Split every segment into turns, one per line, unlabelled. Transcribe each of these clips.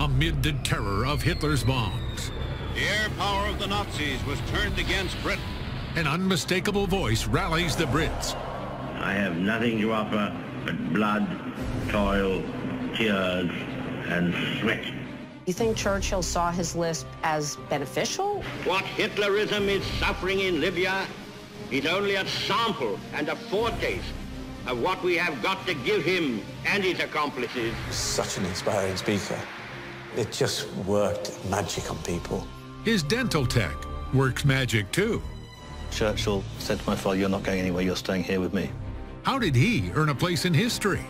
amid the terror of Hitler's bombs.
The air power of the Nazis was turned against Britain.
An unmistakable voice rallies the Brits.
I have nothing to offer but blood, toil, tears, and sweat.
You think Churchill saw his lisp as beneficial?
What Hitlerism is suffering in Libya is only a sample and a foretaste of what we have got to give him and his accomplices.
Such an inspiring speaker. It just worked magic on people.
His dental tech works magic too.
Churchill said to my father, "You're not going anywhere, you're staying here with me."
How did he earn a place in history?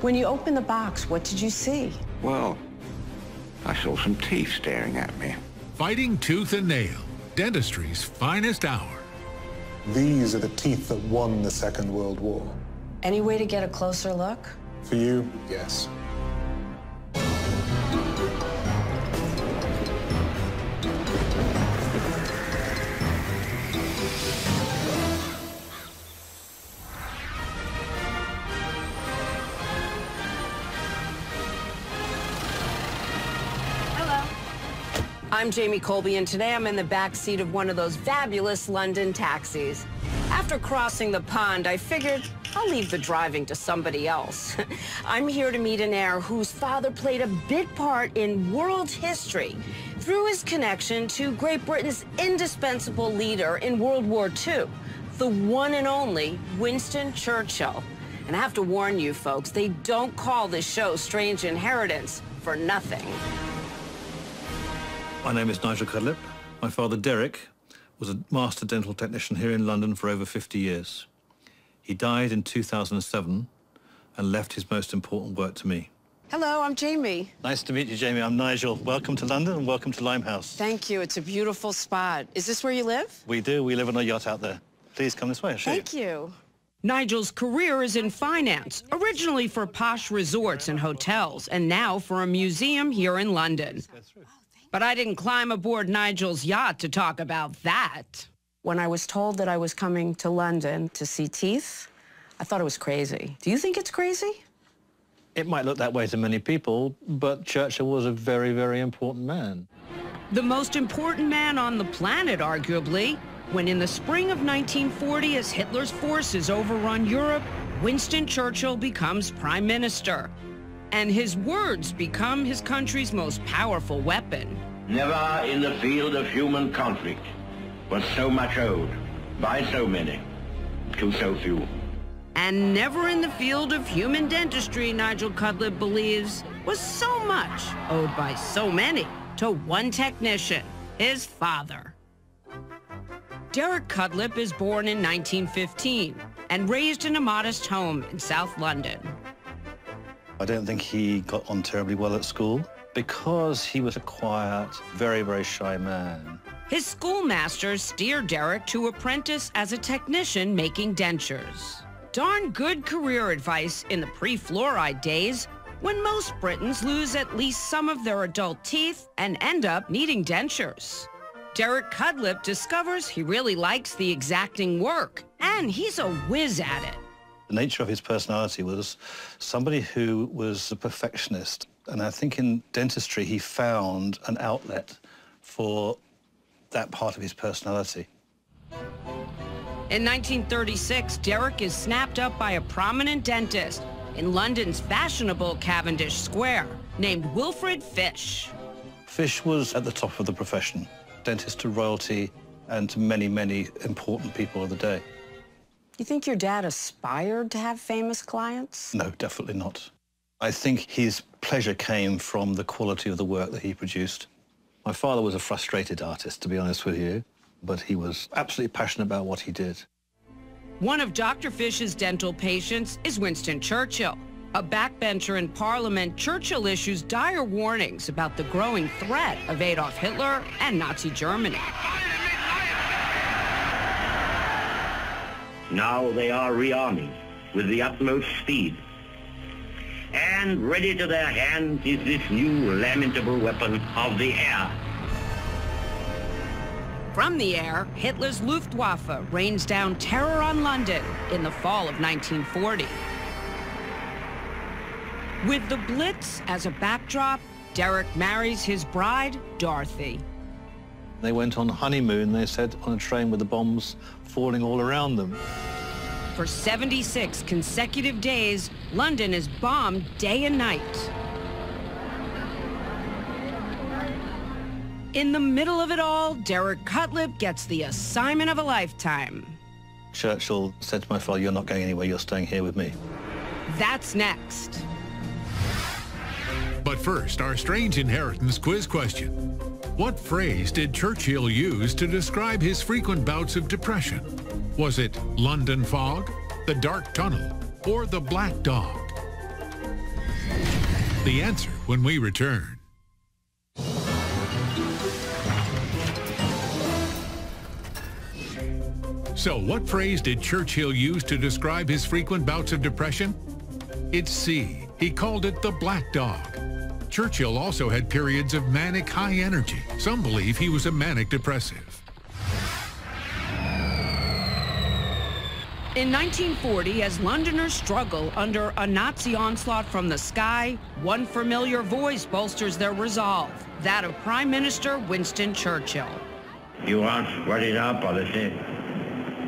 When you opened the box, what did you see?
Well, I saw some teeth staring at me.
Fighting tooth and nail, dentistry's finest hour.
These are the teeth that won the Second World War.
Any way to get a closer look?
For you, yes.
I'm Jamie Colby, and today I'm in the back seat of one of those fabulous London taxis. After crossing the pond, I figured I'll leave the driving to somebody else. I'm here to meet an heir whose father played a big part in world history through his connection to Great Britain's indispensable leader in World War II, the one and only Winston Churchill. And I have to warn you folks, they don't call this show Strange Inheritance for nothing.
My name is Nigel Cudlip. My father, Derek, was a master dental technician here in London for over 50 years. He died in 2007 and left his most important work to me.
Hello, I'm Jamie.
Nice to meet you, Jamie. I'm Nigel. Welcome to London and welcome to Limehouse.
Thank you. It's a beautiful spot. Is this where you live?
We do. We live on a yacht out there. Please come this way. I'll show you.
Thank you.
Nigel's career is in finance, originally for posh resorts and hotels, and now for a museum here in London. But I didn't climb aboard Nigel's yacht to talk about that.
When I was told that I was coming to London to see teeth, I thought it was crazy. Do you think it's crazy?
It might look that way to many people, but Churchill was a very, very important man.
The most important man on the planet, arguably, when in the spring of 1940, as Hitler's forces overrun Europe, Winston Churchill becomes prime minister. And his words become his country's most powerful weapon.
Never in the field of human conflict was so much owed by so many to so few.
And never in the field of human dentistry, Nigel Cudlip believes, was so much owed by so many to one technician, his father. Derek Cudlip is born in 1915 and raised in a modest home in South London.
I don't think he got on terribly well at school because he was a quiet, very, very shy man.
His schoolmasters steered Derek to apprentice as a technician making dentures. Darn good career advice in the pre-fluoride days when most Britons lose at least some of their adult teeth and end up needing dentures. Derek Cudlip discovers he really likes the exacting work, and he's a whiz at it.
The nature of his personality was somebody who was a perfectionist. And I think in dentistry, he found an outlet for that part of his personality.
In 1936, Derek is snapped up by a prominent dentist in London's fashionable Cavendish Square named Wilfred Fish.
Fish was at the top of the profession, dentist to royalty and to many, many important people of the day.
You think your dad aspired to have famous clients?
No, definitely not. I think his pleasure came from the quality of the work that he produced. My father was a frustrated artist, to be honest with you, but he was absolutely passionate about what he did.
One of Dr. Fish's dental patients is Winston Churchill. A backbencher in Parliament, Churchill issues dire warnings about the growing threat of Adolf Hitler and Nazi Germany.
Now they are rearming with the utmost speed. And ready to their hands is this new lamentable weapon of the air.
From the air, Hitler's Luftwaffe rains down terror on London in the fall of 1940. With the Blitz as a backdrop, Derek marries his bride, Dorothy.
They went on honeymoon, they said, on a train with the bombs falling all around them.
For 76 consecutive days, London is bombed day and night. In the middle of it all, Derek Cutlip gets the assignment of a lifetime.
Churchill said to my father, "You're not going anywhere, you're staying here with me."
That's next.
But first, our strange inheritance quiz question. What phrase did Churchill use to describe his frequent bouts of depression? Was it London fog, the dark tunnel, or the black dog? The answer when we return. So what phrase did Churchill use to describe his frequent bouts of depression? It's C. He called it the black dog. Churchill also had periods of manic high energy. Some believe he was a manic depressive.
In 1940, as Londoners struggle under a Nazi onslaught from the sky, one familiar voice bolsters their resolve, that of Prime Minister Winston Churchill.
You ask what is our policy?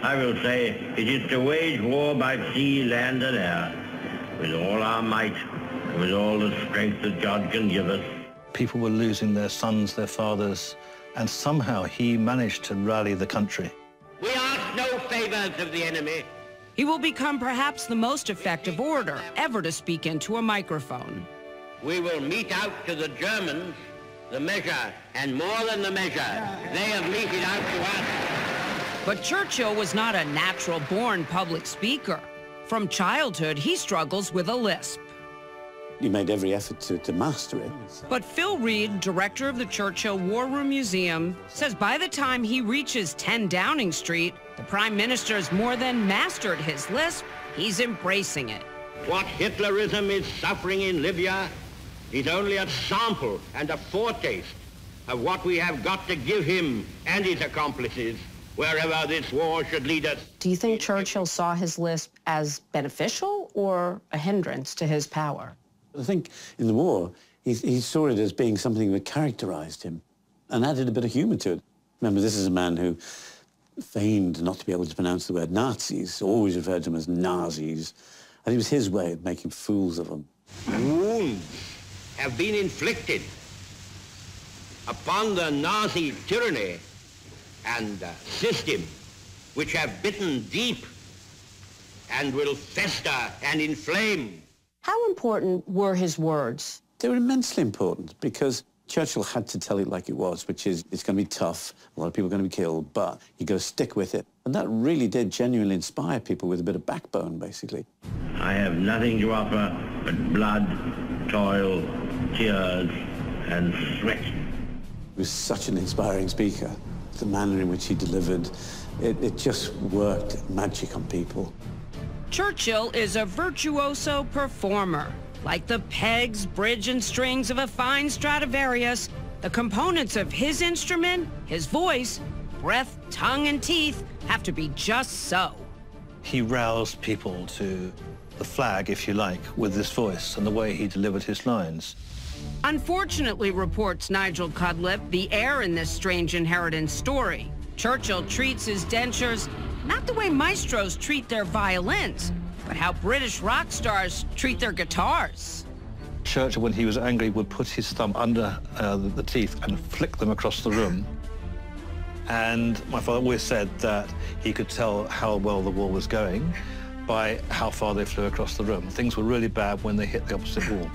I will say it is to wage war by sea, land and air, with all our might and with all the strength that God can give us.
People were losing their sons, their fathers, and somehow he managed to rally the country.
We ask no favors of the enemy.
He will become perhaps the most effective orator ever to speak into a microphone.
We will mete out to the Germans the measure, and more than the measure, they have meted out to us.
But Churchill was not a natural-born public speaker. From childhood, he struggles with a lisp.
He made every effort to master it.
But Phil Reed, director of the Churchill War Room Museum, says by the time he reaches 10 Downing Street, the Prime Minister's more than mastered his lisp. He's embracing it.
What Hitlerism is suffering in Libya is only a sample and a foretaste of what we have got to give him and his accomplices wherever this war should lead us.
Do you think Churchill saw his lisp as beneficial or a hindrance to his power?
I think in the war, he saw it as being something that characterized him and added a bit of humor to it. Remember, this is a man who feigned not to be able to pronounce the word Nazis, always referred to them as Nazis. And it was his way of making fools of them.
Wounds have been inflicted upon the Nazi tyranny and system, which have bitten deep and will fester and inflame.
How important were his words?
They were immensely important because Churchill had to tell it like it was, which is it's going to be tough, a lot of people are going to be killed, but you got to stick with it. And that really did genuinely inspire people with a bit of backbone, basically.
I have nothing to offer but blood, toil, tears, and sweat.
He was such an inspiring speaker. The manner in which he delivered, it just worked magic on people.
Churchill is a virtuoso performer. Like the pegs, bridge, and strings of a fine Stradivarius, the components of his instrument, his voice, breath, tongue, and teeth have to be just so.
He roused people to the flag, if you like, with this voice and the way he delivered his lines.
Unfortunately, reports Nigel Cutlip, the heir in this strange inheritance story, Churchill treats his dentures not the way maestros treat their violins, but how British rock stars treat their guitars.
Churchill, when he was angry, would put his thumb under the teeth and flick them across the room. And my father always said that he could tell how well the war was going by how far they flew across the room. Things were really bad when they hit the opposite wall.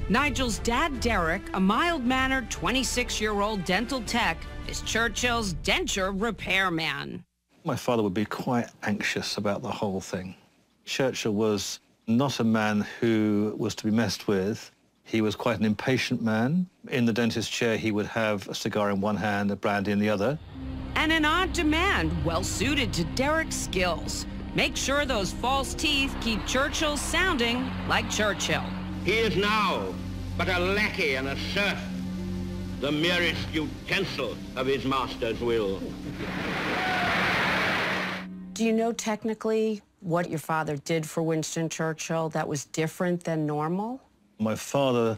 Nigel's dad, Derek, a mild-mannered 26-year-old dental tech, is Churchill's denture repairman.
My father would be quite anxious about the whole thing. Churchill was not a man who was to be messed with. He was quite an impatient man. In the dentist chair, he would have a cigar in one hand, a brandy in the other.
And an odd demand, well-suited to Derek's skills. Make sure those false teeth keep Churchill sounding like Churchill.
He is now but a lackey and a serf, the merest utensil of his master's will.
Do you know technically what your father did for Winston Churchill that was different than normal?
My father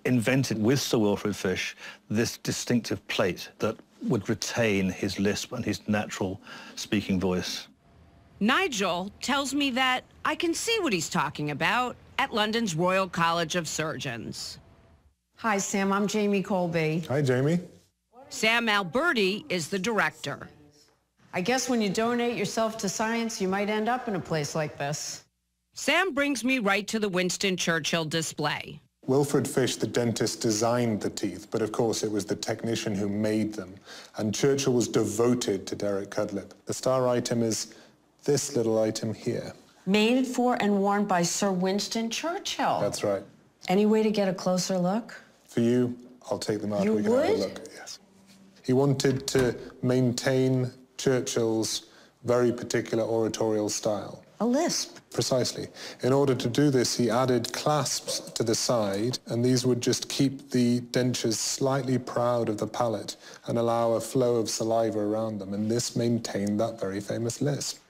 invented with Sir Wilfrid Fish this distinctive plate that would retain his lisp and his natural speaking voice.
Nigel tells me that I can see what he's talking about at London's Royal College of Surgeons.
Hi, Sam. I'm Jamie Colby.
Hi, Jamie.
Sam Alberti is the director.
I guess when you donate yourself to science, you might end up in a place like this.
Sam brings me right to the Winston Churchill display.
Wilfrid Fish, the dentist, designed the teeth, but of course it was the technician who made them. And Churchill was devoted to Derek Cudlip. The star item is this little item here.
Made for and worn by Sir Winston Churchill.
That's right.
Any way to get a closer look?
For you, I'll take them out.
You
we can have a
would?
look. Yes. He wanted to maintain Churchill's very particular oratorial style.
A lisp.
Precisely. In order to do this, he added clasps to the side, and these would just keep the dentures slightly proud of the palate and allow a flow of saliva around them, and this maintained that very famous lisp.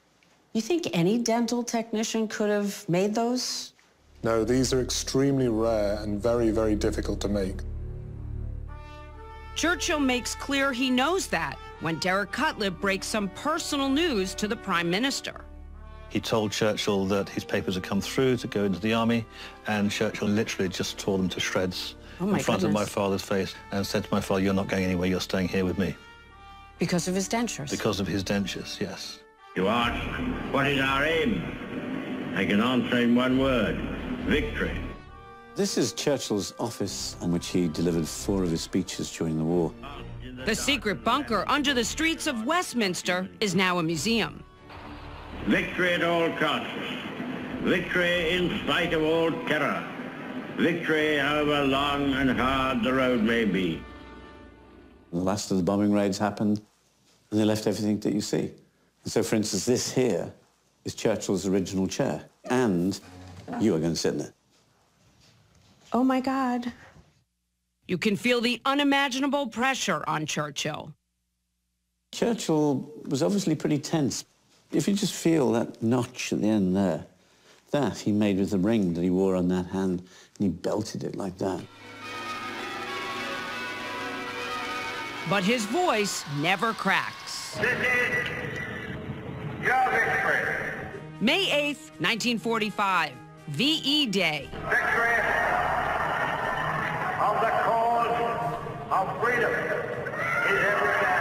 You think any dental technician could have made those?
No, these are extremely rare and very, very difficult to make.
Churchill makes clear he knows that when Derek Cudlip breaks some personal news to the Prime Minister.
He told Churchill that his papers had come through to go into the army, and Churchill literally just tore them to shreds in front of my father's face and said to my father, "You're not going anywhere, you're staying here with me."
Because of his dentures?
Because of his dentures, yes.
You ask, what is our aim? I can answer in one word: victory.
This is Churchill's office, in which he delivered 4 of his speeches during the war.
The secret bunker under the streets of Westminster is now a museum.
Victory at all costs. Victory in spite of all terror. Victory however long and hard the road may be.
The last of the bombing raids happened, and they left everything that you see. And so, for instance, this here is Churchill's original chair, and you are going to sit in it.
Oh, my God.
You can feel the unimaginable pressure on Churchill.
Churchill was obviously pretty tense. If you just feel that notch at the end there, that he made with the ring that he wore on that hand, and he belted it like that.
But his voice never cracks.
This is your victory.
May 8th, 1945, VE Day.
Victory of the cause of freedom is every day.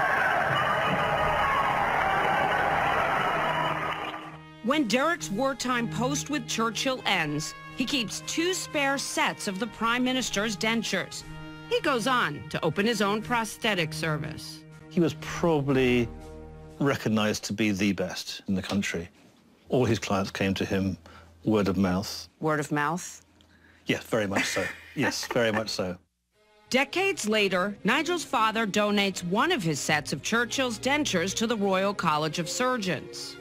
When Derek's wartime post with Churchill ends, he keeps 2 spare sets of the Prime Minister's dentures. He goes on to open his own prosthetic service.
He was probably recognized to be the best in the country. All his clients came to him word of mouth.
Word of mouth?
Yes, very much so. Yes, very much so.
Decades later, Nigel's father donates one of his sets of Churchill's dentures to the Royal College of Surgeons.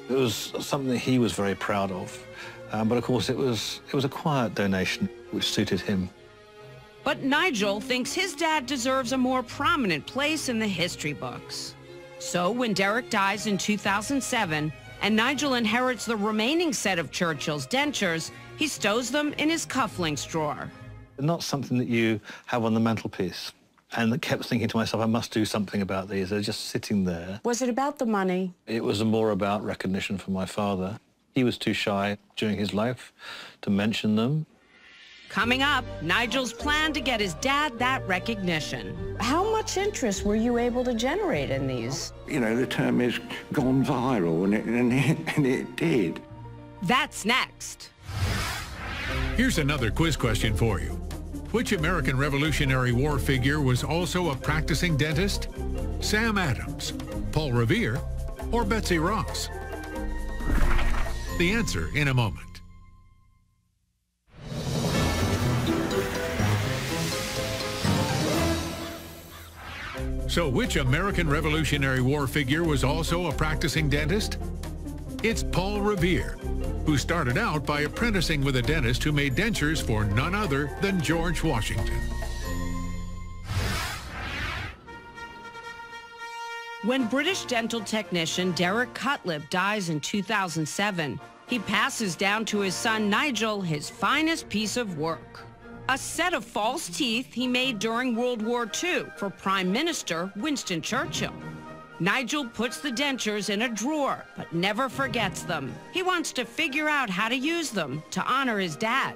It was something that he was very proud of. But of course, it was a quiet donation, which suited him.
But Nigel thinks his dad deserves a more prominent place in the history books. So when Derek dies in 2007, and Nigel inherits the remaining set of Churchill's dentures, he stows them in his cufflinks drawer.
Not something that you have on the mantelpiece. And I kept thinking to myself, I must do something about these. They're just sitting there.
Was it about the money?
It was more about recognition from my father. He was too shy during his life to mention them.
Coming up, Nigel's plan to get his dad that recognition.
How much interest were you able to generate in these?
You know, the term is gone viral, and it did.
That's next.
Here's another quiz question for you. Which American Revolutionary War figure was also a practicing dentist? Sam Adams, Paul Revere, or Betsy Ross? The answer in a moment. So which American Revolutionary War figure was also a practicing dentist? It's Paul Revere, who started out by apprenticing with a dentist who made dentures for none other than George Washington.
When British dental technician Derek Cudlip dies in 2007, he passes down to his son Nigel his finest piece of work. a set of false teeth he made during World War II for Prime Minister Winston Churchill. Nigel puts the dentures in a drawer, but never forgets them. He wants to figure out how to use them to honor his dad.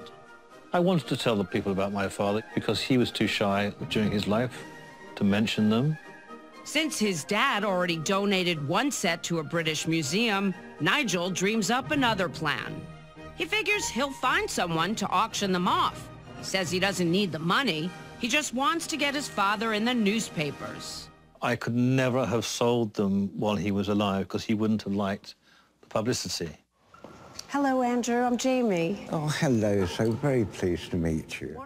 I wanted to tell the people about my father because he was too shy during his life to mention them.
Since his dad already donated one set to a British museum, Nigel dreams up another plan. He figures he'll find someone to auction them off. He says he doesn't need the money. He just wants to get his father in the newspapers.
I could never have sold them while he was alive because he wouldn't have liked the publicity.
Hello, Andrew. I'm Jamie.
Oh, hello. So very pleased to meet you.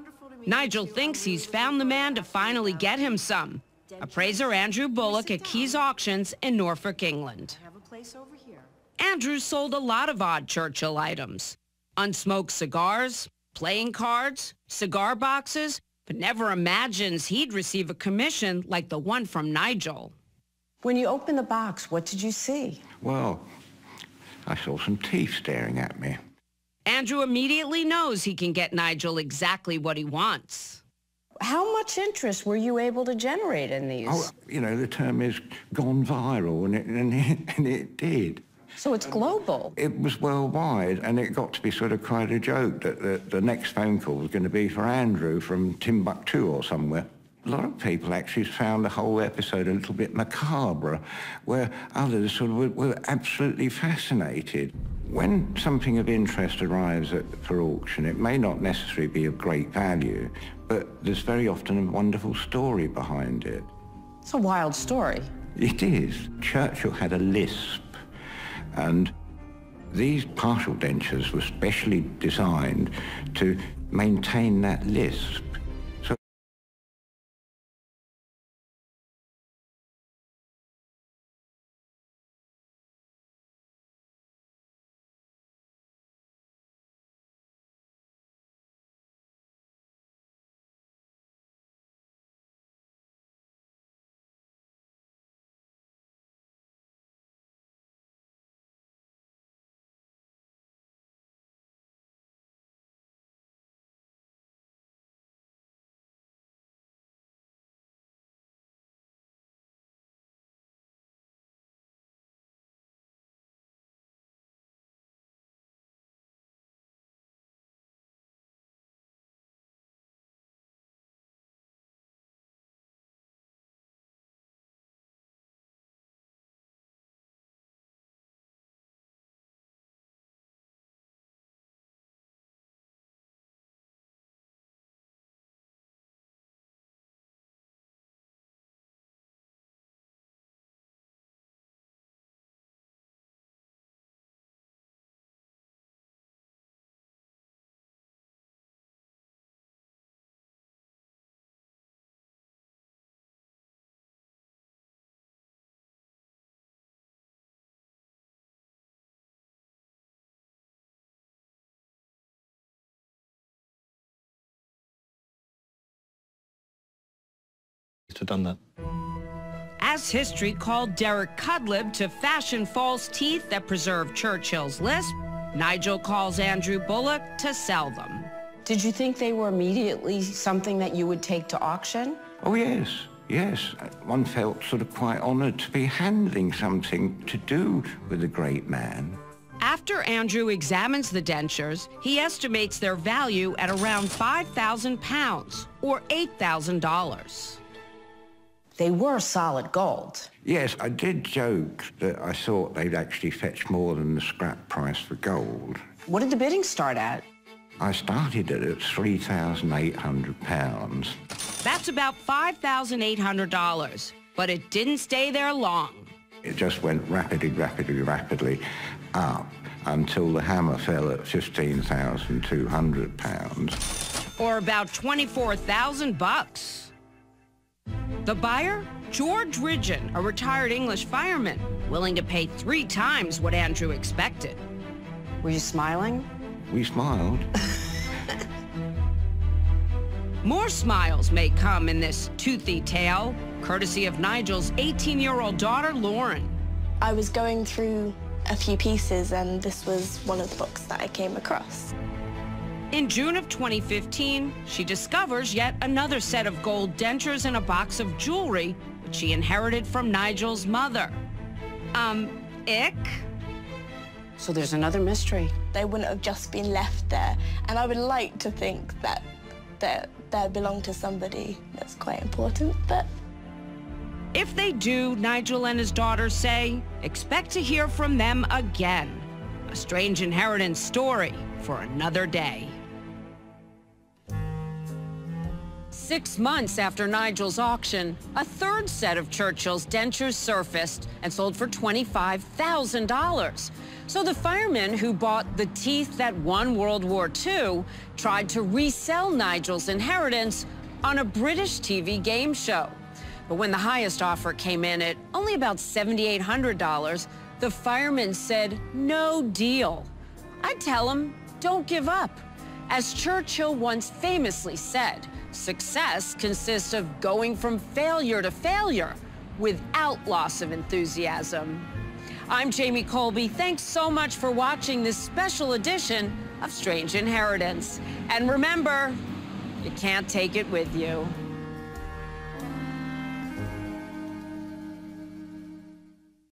Nigel thinks he's found the man to finally get him some. Appraiser Andrew Bullock at Keys Auctions in Norfolk, England. Andrew sold a lot of odd Churchill items. Unsmoked cigars, playing cards, cigar boxes, but never imagines he'd receive a commission like the one from Nigel.
When you opened the box, what did you see?
Well, I saw some teeth staring at me.
Andrew immediately knows he can get Nigel exactly what he wants.
How much interest were you able to generate in these?
Oh, you know, the term is gone viral, and it did.
So it's global.
It was worldwide, and it got to be sort of quite a joke that the next phone call was going to be for Andrew from Timbuktu or somewhere. A lot of people actually found the whole episode a little bit macabre, where others sort of were absolutely fascinated. When something of interest arrives for auction, it may not necessarily be of great value, but there's very often a wonderful story behind it.
It's a wild story.
It is. Churchill had a lisp, and these partial dentures were specially designed to maintain that lisp.
Have done that.
As history called Derek Cudlib to fashion false teeth that preserve Churchill's lisp, Nigel calls Andrew Bullock to sell them.
Did you think they were immediately something that you would take to auction?
Oh, yes, yes. One felt sort of quite honoured to be handling something to do with a great man.
After Andrew examines the dentures, he estimates their value at around £5,000, or $8,000.
They were solid gold.
Yes, I did joke that I thought they'd actually fetch more than the scrap price for gold.
What did the bidding start at?
I started it at £3,800.
That's about $5,800, but it didn't stay there long.
It just went rapidly up until the hammer fell at £15,200.
Or about $24,000. The buyer? George Ridgeon, a retired English fireman, willing to pay 3 times what Andrew expected.
Were you smiling?
We smiled.
More smiles may come in this toothy tale, courtesy of Nigel's 18-year-old daughter, Lauren.
I was going through a few pieces, and this was one of the books that I came across.
In June of 2015, she discovers yet another set of gold dentures in a box of jewelry which she inherited from Nigel's mother. Ick?
So there's another mystery.
They wouldn't have just been left there. And I would like to think that they belong to somebody that's quite important, but...
If they do, Nigel and his daughter say, expect to hear from them again. A strange inheritance story for another day. 6 months after Nigel's auction, a third set of Churchill's dentures surfaced and sold for $25,000. So the fireman who bought the teeth that won World War II tried to resell Nigel's inheritance on a British TV game show. But when the highest offer came in at only about $7,800, the fireman said, no deal. I'd tell him, don't give up. As Churchill once famously said, success consists of going from failure to failure without loss of enthusiasm. I'm Jamie Colby. Thanks so much for watching this special edition of Strange Inheritance. And remember, you can't take it with you.